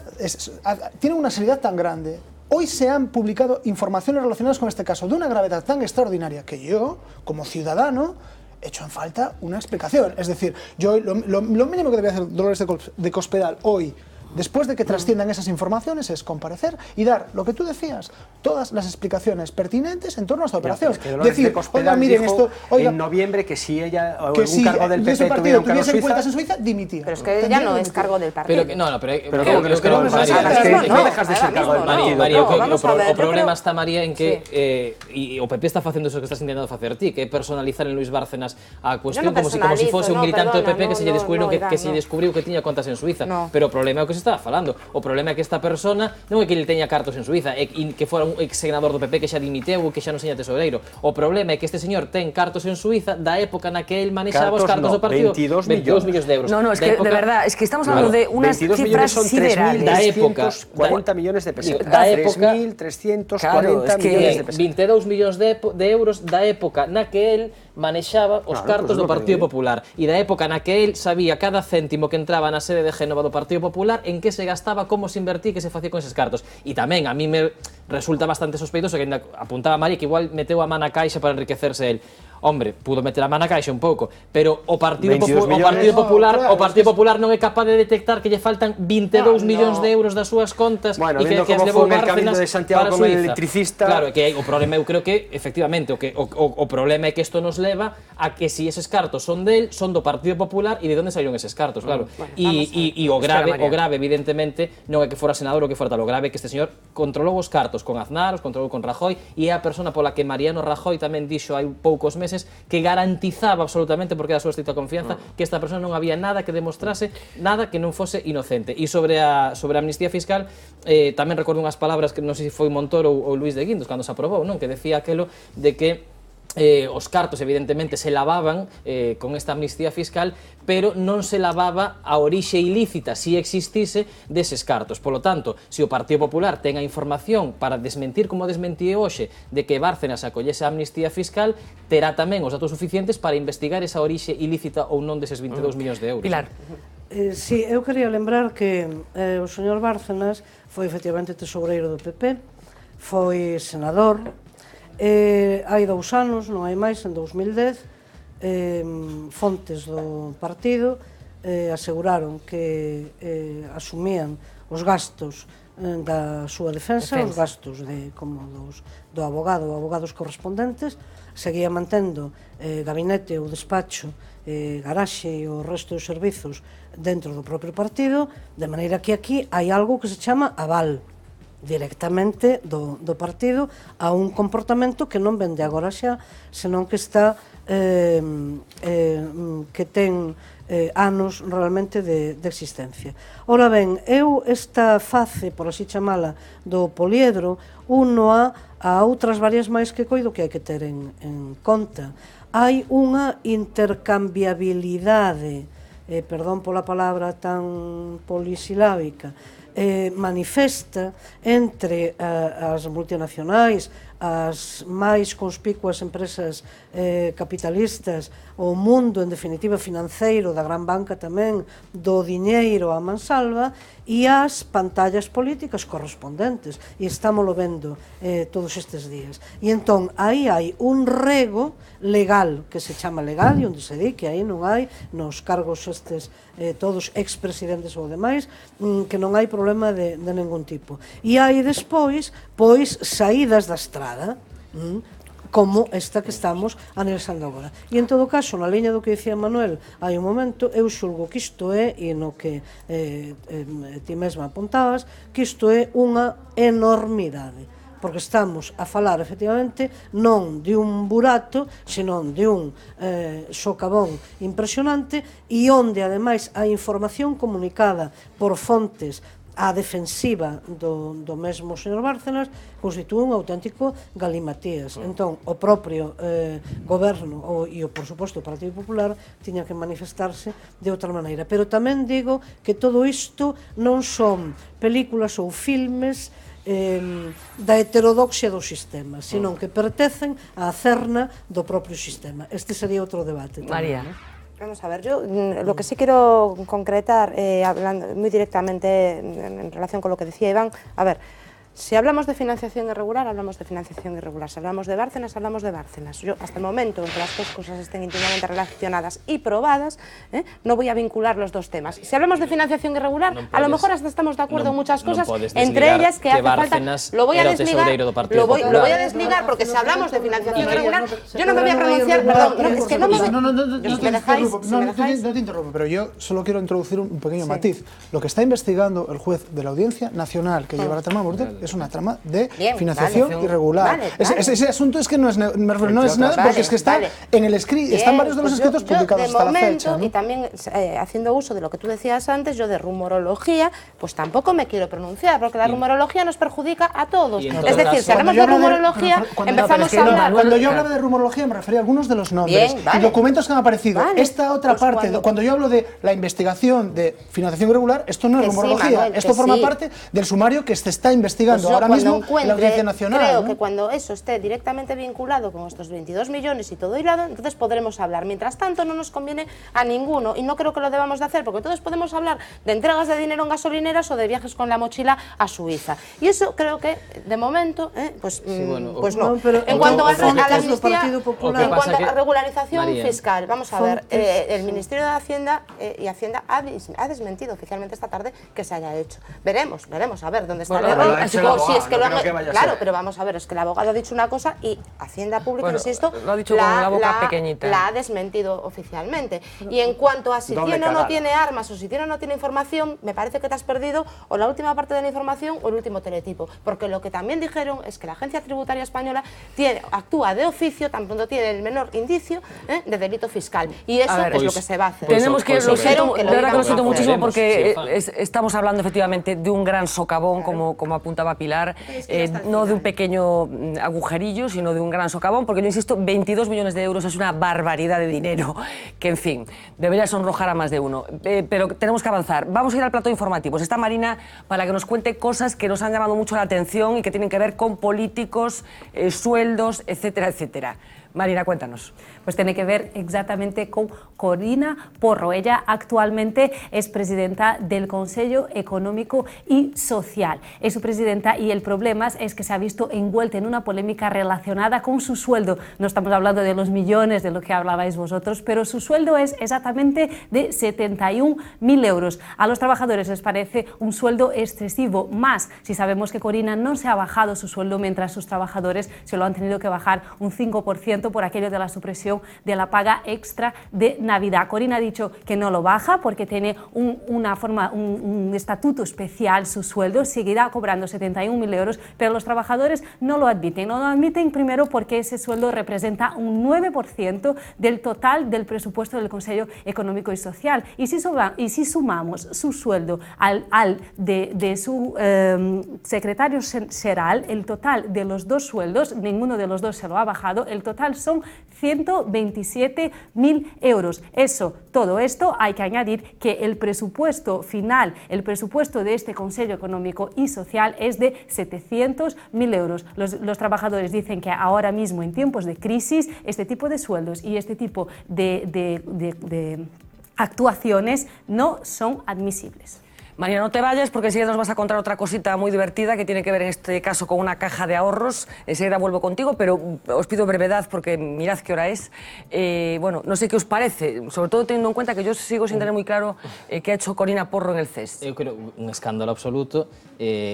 tienen una seriedad tan grande. Hoy se han publicado informaciones relacionadas con este caso de una gravedad tan extraordinaria que yo, como ciudadano, he hecho en falta una explicación. Es decir, yo lo mínimo que debe hacer Dolores de Cospedal hoy, después de que trasciendan esas informaciones, es comparecer y dar, lo que tú decías, todas las explicaciones pertinentes en torno a esta operación. Es que decir, oiga, miren esto, en noviembre que si ella o que un cargo del PP tuviera un cargo cuentas en Suiza, dimitía. Pero es que ella no es cargo del partido. Pero no dejas de ser cargo del partido. María, o problema está, María, en que o PP está facendo eso que estás intentando facer ti, que é personalizar en Luis Bárcenas a cuestión como si fose un militante do PP que se lle descubriu que tiña contas en Suiza. Pero o problema é o que estaba falando. O problema é que esta persona non é que ele teña cartos en Suiza, é que fora un ex senador do PP que xa dimiteu ou que xa non seña tesoureiro. O problema é que este señor ten cartos en Suiza da época na que el manexaba os cartos do partido. 22 millóns de euros. No, es que de verdad, es que estamos hablando de unas cifras siderales. Da época, 40 millones de pesetas. Da época, 3.340 millones de pesetas. 22 millóns de euros da época na que el manexaba os cartos do Partido Popular e da época na que el sabía cada céntimo que entraba na sede de Génova do Partido Popular, en que se gastaba, como se invertía, que se facía con eses cartos. E tamén a mí me resulta bastante sospeitoso que apuntaba María que igual meteu a man a caixa para enriquecerse el. Hombre, pudo meter a man a caixa un pouco, pero o Partido Popular non é capaz de detectar que lle faltan 22 millóns de euros das súas contas e que as levou Bárcenas de Santiago con el electricista. Claro, que o problema eu creo que efectivamente o problema é que isto nos leva a que si eses cartos son do Partido Popular e de onde saíron eses cartos, claro. E o grave evidentemente non é que fora senador ou que fora tal, o grave é que este señor controlou os cartos con Aznar, os controlou con Rajoy e é a persona pola que Mariano Rajoy tamén dixo hai poucos meses que garantizaba absolutamente, porque era a súa estricta confianza, que esta persona non había nada que demostrase, nada que non fose inocente. E sobre a amnistía fiscal, tamén recordo unhas palabras que non sei se foi Montoro ou Luis de Guindos cando se aprobou, non? Que decía aquelo de que os cartos evidentemente se lavaban con esta amnistía fiscal, pero non se lavaba a orixe ilícita, si existise, deses cartos. Polo tanto, se o Partido Popular ten a información para desmentir como desmentie hoxe de que Bárcenas acollese a amnistía fiscal, terá tamén os datos suficientes para investigar esa orixe ilícita ou non deses 22 millóns de euros. Pilar. Sí, eu quería lembrar que o señor Bárcenas foi efectivamente tesoureiro do PP, foi senador. Hai 2 anos, non hai máis, en 2010, fontes do partido aseguraron que asumían os gastos da súa defensa, os gastos do abogado ou abogados correspondentes, seguía mantendo gabinete ou despacho, garaxe e o resto dos servizos dentro do propio partido, de maneira que aquí hai algo que se chama aval directamente do partido a un comportamento que non vende agora xa, senón que está que ten anos realmente de existencia. Ora ben, eu esta face, por así chamala, do poliedro, uno a outras varias máis que coido que hai que ter en conta. Hai unha intercambiabilidade, perdón pola palabra tan polisilábica, manifesta entre as multinacionais, as máis conspicuas empresas capitalistas, o mundo, en definitiva, financeiro, da gran banca tamén, do diñeiro a mansalva, e as pantallas políticas correspondentes, e estámoslo vendo todos estes días. E entón, aí hai un rego legal, que se chama legal, e onde se di que aí non hai, nos cargos estes, todos expresidentes ou demais, que non hai problema de ningún tipo. E hai despois, pois, saídas da estrada, como esta que estamos analizando agora. E en todo caso, na liña do que dicía Manuel hai un momento, eu xulgo que isto é, e no que ti mesma apuntabas, que isto é unha enormidade, porque estamos a falar, efectivamente, non de un burato, senón de un socavón impresionante, e onde, ademais, a información comunicada por fontes a defensiva do mesmo señor Bárcenas constitúe un auténtico galimatías. Entón, o propio goberno e, por suposto, o Partido Popular tiña que manifestarse de outra maneira. Pero tamén digo que todo isto non son películas ou filmes da heterodoxia do sistema, senón que pertecen á cerna do propio sistema. Este sería outro debate. María. Vamos a ver, yo lo que sí quiero concretar, hablando muy directamente en relación con lo que decía Iván, a ver, si hablamos de financiación irregular, hablamos de financiación irregular. Si hablamos de Bárcenas, hablamos de Bárcenas. Yo, hasta el momento en que las dos cosas estén íntimamente relacionadas y probadas, no voy a vincular los dos temas. Si hablamos de financiación irregular, a lo mejor hasta estamos de acuerdo en muchas cosas, entre ellas que hace falta... Lo voy a desligar porque si hablamos de financiación irregular, yo no me voy a pronunciar, perdón, es que no me... No te interrumpo, pero yo solo quiero introducir un pequeño matiz. Lo que está investigando el juez de la Audiencia Nacional que lleva la trama Gürtel es una trama de financiación irregular. Ese asunto es que no es nada, porque es que está en el escrito, están varios de los escritos publicados hasta la fecha. Y también haciendo uso de lo que tú decías antes, yo de rumorología, pues tampoco me quiero pronunciar, porque la rumorología nos perjudica a todos. Es decir, si hablamos de rumorología, empezamos a hablar... Cuando yo hablaba de rumorología me refería a algunos de los nombres y documentos que han aparecido. Esta otra parte, cuando yo hablo de la investigación de financiación irregular, esto no es rumorología, esto forma parte del sumario que se está investigando ahora mismo en la Audiencia Nacional. Creo que cuando eso esté directamente vinculado con estos 22 millones y todo hilado, entonces podremos hablar. Mientras tanto, no nos conviene a ninguno y no creo que lo debamos de hacer, porque todos podemos hablar de entregas de dinero en gasolineras o de viajes con la mochila a Suiza. Y eso creo que, de momento, pues no. En cuanto a la amnistía, en cuanto a regularización fiscal, vamos a ver, el Ministerio de Hacienda y Hacienda ha desmentido oficialmente esta tarde que se haya hecho. Veremos, a ver dónde está el error. Claro, pero vamos a ver, es que el abogado ha dicho una cosa y Hacienda Pública, insisto, lo ha dicho con la boca pequeñita. La ha desmentido oficialmente. Y en cuanto a si tiene o no tiene armas o si tiene o no tiene información, me parece que te has perdido o la última parte de la información o el último teletipo. Porque lo que también dijeron es que la Agencia Tributaria Española actúa de oficio tan pronto tiene el menor indicio de delito fiscal. Y eso es lo que se va a hacer. Tenemos que, lo siento muchísimo porque estamos hablando efectivamente de un gran socavón, como apuntaba Pilar, no de un pequeño agujerillo, sino de un gran socavón, porque yo insisto, 22 millones de euros es una barbaridad de dinero, que en fin, debería sonrojar a más de uno. Pero tenemos que avanzar. Vamos a ir al plato de informativos. Está Marina para que nos cuente cosas que nos han llamado mucho la atención y que tienen que ver con políticos, sueldos, etcétera, etcétera. Marina, cuéntanos. Pues tiene que ver exactamente con Corina Porro. Ella actualmente es presidenta del Consejo Económico y Social. Es su presidenta y el problema es que se ha visto envuelta en una polémica relacionada con su sueldo. No estamos hablando de los millones de lo que hablabais vosotros, pero su sueldo es exactamente de 71.000 euros. A los trabajadores les parece un sueldo excesivo, más si sabemos que Corina no se ha bajado su sueldo mientras sus trabajadores se lo han tenido que bajar un 5% 1% por aquello de la supresión de la paga extra de Navidad. Corina ha dicho que no lo baja porque tiene un estatuto especial, su sueldo seguirá cobrando 71.000 euros, pero los trabajadores no lo admiten. No lo admiten primero porque ese sueldo representa un 9% del total del presupuesto del Consejo Económico y Social. Y si sumamos su sueldo al de su secretario general, el total de los dos sueldos, ninguno de los dos se lo ha bajado, el total son 127.000 euros. Todo esto hay que añadir que el presupuesto final, el presupuesto de este Consejo Económico y Social es de 700.000 euros. Los trabajadores dicen que ahora mismo, en tiempos de crisis, este tipo de sueldos y este tipo de actuaciones no son admisibles. María, no te vayas porque enseguida nos vas a contar otra cosita muy divertida que tiene que ver en este caso con una caja de ahorros. Enseguida vuelvo contigo, pero os pido brevedad porque mirad qué hora es. Bueno, no sé qué os parece, sobre todo teniendo en cuenta que yo sigo sin tener muy claro qué ha hecho Corina Porro en el CES. Eu creo un escándalo absoluto,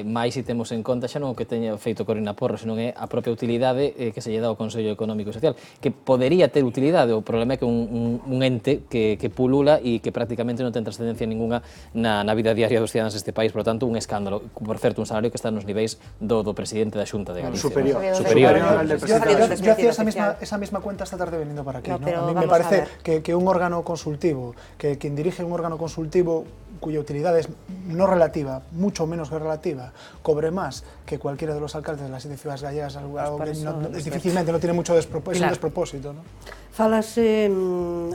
máis se temos en conta xa non o que teña feito Corina Porro, senón é a propia utilidade que se lle dá ao Consello Económico e Social, que podería ter utilidade, o problema é que un ente que pulula e que prácticamente non ten trascendencia ninguna na vida diaria dos ciudadanos deste país, por lo tanto, un escándalo. Por certo, un salario que está nos niveis do presidente da Xunta de Galicia. Superior. Yo hacía esa misma cuenta esta tarde veniendo para aquí. A mí me parece que un órgano consultivo, que quien dirige un órgano consultivo cuya utilidad es no relativa, mucho menos que relativa, cobre más que cualquiera de los alcaldes de las 7 ciudades gallegas, algo que difícilmente no tiene mucho despropósito, ¿no? Falase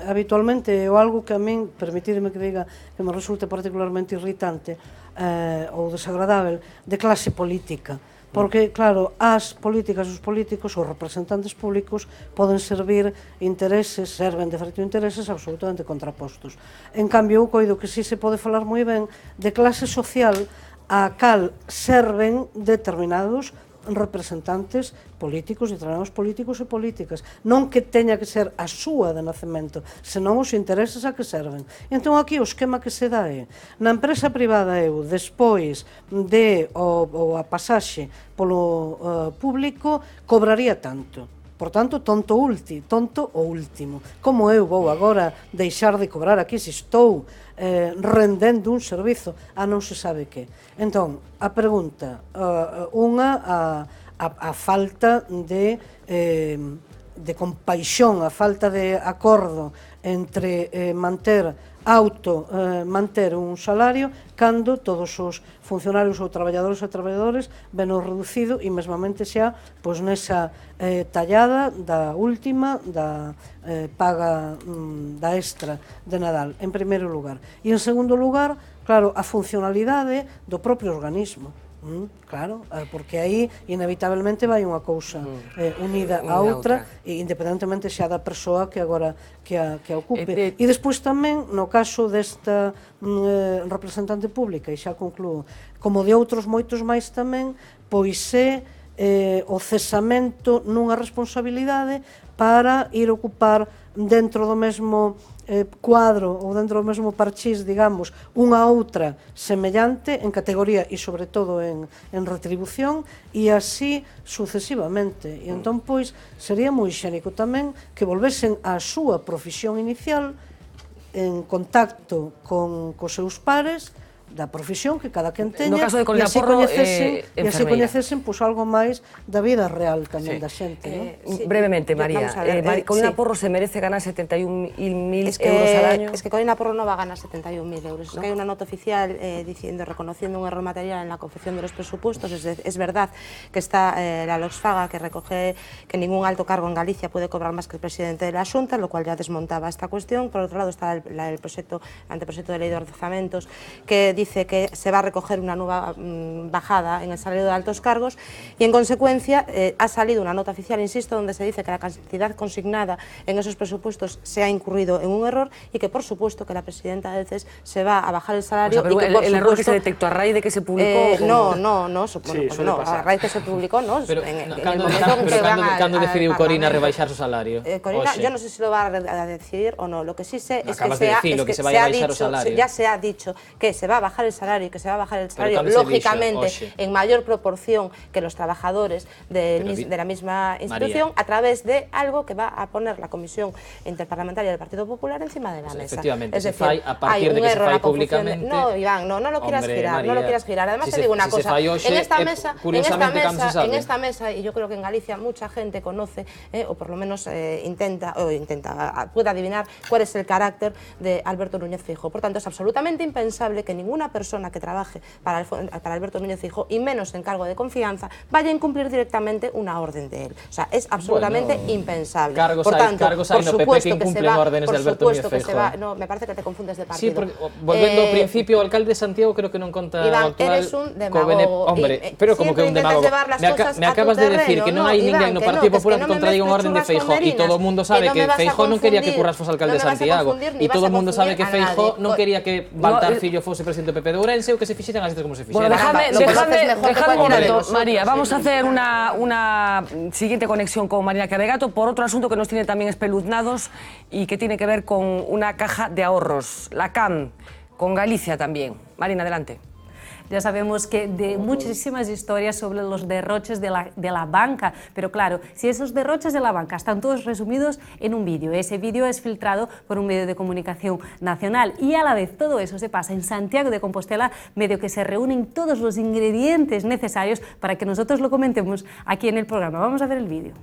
habitualmente o algo que a min, permitidme que diga, que me resulta particularmente irritante ou desagradável, de clase política. Porque, claro, as políticas, os políticos, os representantes públicos poden serven de feito intereses absolutamente contrapostos. En cambio, eu coido que si se pode falar moi ben de clase social a cal serven determinados representantes políticos, determinados políticos e políticas, non que teña que ser a súa de nacemento, senón os intereses a que serven. Entón aquí o esquema que se dá é, na empresa privada eu, despois de a pasaxe polo público, cobraría tanto. Por tanto, tonto o último. Como eu vou agora deixar de cobrar aquí se estou rendendo un servizo a non se sabe que. Entón, a pregunta, a falta de compaixón, a falta de acordo entre manter un salario cando todos os funcionarios ou traballadores ven o reducido e mesmamente xa nesa tallada da última da paga da extra de Nadal, en primeiro lugar. E en segundo lugar, claro, a funcionalidade do propio organismo. Claro, porque aí inevitablemente vai unha cousa unida a outra, independentemente xa da persoa que agora que a ocupe. E despois tamén, no caso desta representante pública, e xa concluo, como de outros moitos máis tamén, pois é o cesamento nunha responsabilidade para ir ocupar dentro do mesmo cuadro ou dentro do mesmo parchís, digamos, unha outra semellante en categoría e sobre todo en retribución e así sucesivamente. E entón, pois, sería moi xénico tamén que volvesen á súa profesión inicial en contacto cos seus pares da profesión que cada quen teña, no caso de Corina Porro, e así coñecesen algo máis da vida real tamén da xente. Brevemente, María, Corina Porro se merece ganar 71.000 euros al año. Es que Corina Porro no va a ganar 71.000 euros. Es que hay una nota oficial reconociendo un error material en la confección de los presupuestos. Es verdad que está la Loxfaga, que recoge que ningún alto cargo en Galicia puede cobrar más que el presidente de la Xunta, lo cual ya desmontaba esta cuestión. Por otro lado está el anteproyecto de ley de orzamentos, que dice que se va a recoger una nueva bajada en el salario de altos cargos y en consecuencia ha salido una nota oficial, insisto, donde se dice que la cantidad consignada en esos presupuestos se ha incurrido en un error y que por supuesto que la presidenta del CES se va a bajar el salario. O sea, pero y que, el error que se detectó a raíz de que se publicó... a raíz de que se publicó, no, pero, en el momento en que van ¿Cando decidiu Corina rebaixar su salario? Corina, yo no sé si lo va a decidir o no, lo que sí sé es que se ha dicho, ya se ha dicho que se va a bajar bajar el salario y que se va a bajar el salario, lógicamente, en mayor proporción que los trabajadores de la misma institución, a través de algo que va a poner la Comisión Interparlamentaria del Partido Popular encima de la mesa. Efectivamente, es decir, hay un error en la confusión. No, Iván, no lo quieras girar, no lo quieras girar. Además te digo una cosa, en esta mesa, y yo creo que en Galicia mucha gente conoce, o por lo menos puede adivinar cuál es el carácter de Alberto Núñez Feijóo. Por tanto, es absolutamente impensable que ninguna persona que trabaje para Alberto Núñez Feijóo, y menos en cargo de confianza, vaya a incumplir directamente una orden de él. O sea, es absolutamente impensable. Por tanto, por supuesto que se va, por supuesto que se va. No, me parece que te confundes de partido. Sí, porque, volvendo ao principio, o alcalde de Santiago creo que non conta Iván, o actual... eres un demagogo. Hombre, pero como que un demagogo. Me acabas de decir que non hai ninguén no Partido Popular que contradiga unha orden de Feijóo, e todo o mundo sabe que Feijóo non quería que Currás fose alcalde de Santiago, e todo o mundo sabe que Feijóo non quería que Baltar Fillo fose presidente do PP de Ourense ou que se fixeran as como se fixeran. Bueno, dejadme un momento, María, vamos a hacer una siguiente conexión con Marina Carregato por otro asunto que nos tiene también espeluznados y que tiene que ver con una caja de ahorros, la CAM, con Galicia también. Marina, adelante. Ya sabemos que de muchísimas historias sobre los derroches de la banca, pero claro, si esos derroches de la banca están todos resumidos en un vídeo, ese vídeo es filtrado por un medio de comunicación nacional y a la vez todo eso se pasa en Santiago de Compostela, medio que se reúnen todos los ingredientes necesarios para que nosotros lo comentemos aquí en el programa. Vamos a ver el vídeo.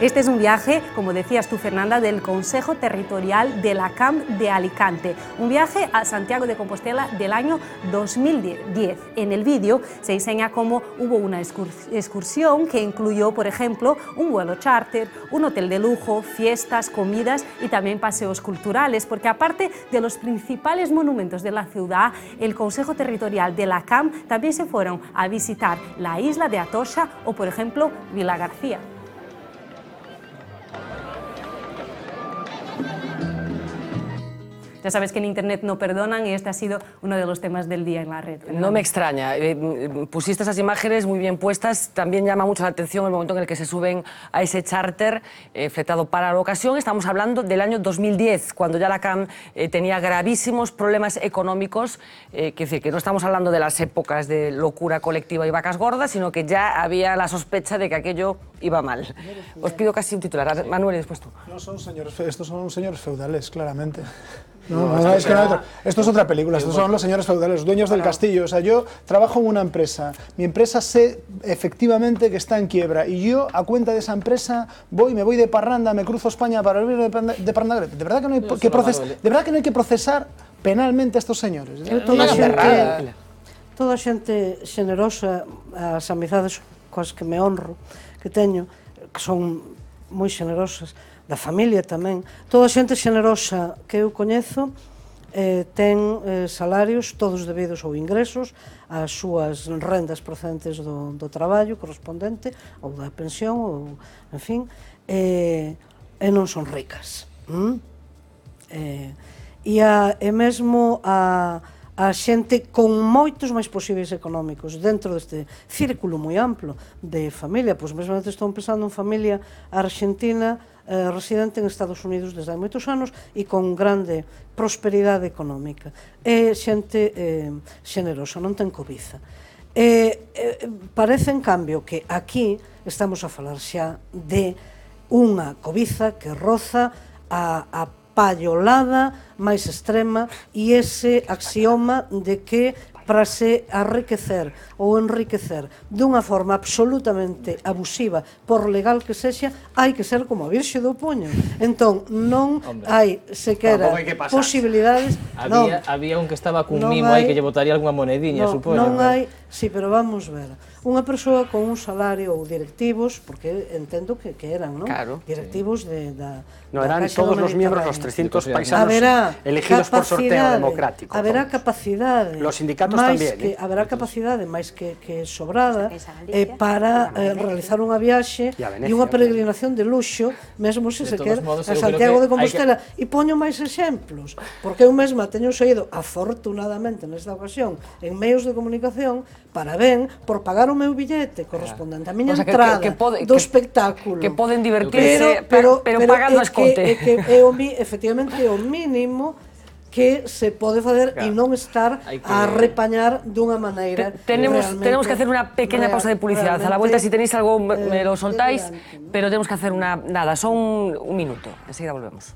Este es un viaje, como decías tú, Fernanda, del Consejo Territorial de la CAM de Alicante. Un viaje a Santiago de Compostela del año 2010. En el vídeo se enseña cómo hubo una excursión que incluyó, por ejemplo, un vuelo charter, un hotel de lujo, fiestas, comidas y también paseos culturales, porque aparte de los principales monumentos de la ciudad, el Consejo Territorial de la CAM también se fueron a visitar la isla de Atocha o, por ejemplo, Vila García. Ya sabes que en Internet no perdonan y este ha sido uno de los temas del día en la red. No me extraña. Pusiste esas imágenes muy bien puestas. También llama mucho la atención el momento en el que se suben a ese charter fletado para la ocasión. Estamos hablando del año 2010, cuando ya la CAM tenía gravísimos problemas económicos. Que no estamos hablando de las épocas de locura colectiva y vacas gordas, sino que ya había la sospecha de que aquello iba mal. Os pido casi un titular. Manuel, y después tú. No son señores, estos son señores feudales, claramente. Es que esto es otra película, estos son los señores feudales, los dueños del castillo. O sea, yo trabajo en una empresa, mi empresa sé efectivamente que está en quiebra y yo, a cuenta de esa empresa, me voy de parranda, me cruzo España para vivir de parranda. ¿De verdad que no hay que procesar penalmente a estos señores? Toda xente xenerosa, as amizades coas que me honro, que teño, que son moi xenerosas, da familia tamén, toda a xente xenerosa que eu coñezo ten salarios todos debidos ou ingresos ás súas rendas procedentes do traballo correspondente ou da pensión, ou, en fin, e non son ricas. E mesmo a xente con moitos máis posibles económicos dentro deste círculo moi amplo de familia, pois mesmo estou pensando en familia argentina residente en Estados Unidos desde hai moitos anos e con grande prosperidade económica. É xente xenerosa, non ten cobiza. Parece, en cambio, que aquí estamos a falar xa de unha cobiza que roza a pallolada máis extrema e ese axioma de que para se enriquecer ou enriquecer dunha forma absolutamente abusiva, por legal que sexa, hai que ser como a Virxe do Poño. Entón, non hai sequera posibilidades... Había un que estaba cun mimo aí que lle botaría algunha monediña, supoño. Non hai, sí, pero vamos ver. Unha persoa con un salario ou directivos, porque entendo que eran, non? Directivos da no, eran todos os miembros, los 300 paisanos elegidos por sorteo democrático. Haberá capacidade. Los sindicatos tamén. Haberá capacidade máis que sobrada para realizar unha viaxe e unha peregrinación de luxo, mesmo se quer a Santiago de Compostela. E poño máis exemplos, porque eu mesma teño saído, afortunadamente nesta ocasión, en medios de comunicación, para ben, por pagar o meu billete correspondente, a miña entrada do espectáculo. Que poden divertirse, pero pagando a escote. Efectivamente, é o mínimo que se pode facer e non estar a repañar dunha maneira. Tenemos que hacer una pequeña pausa de publicidad. A la vuelta, si tenéis algo, me lo soltáis, pero tenemos que hacer una... Nada, son un minuto. Enseguida volvemos.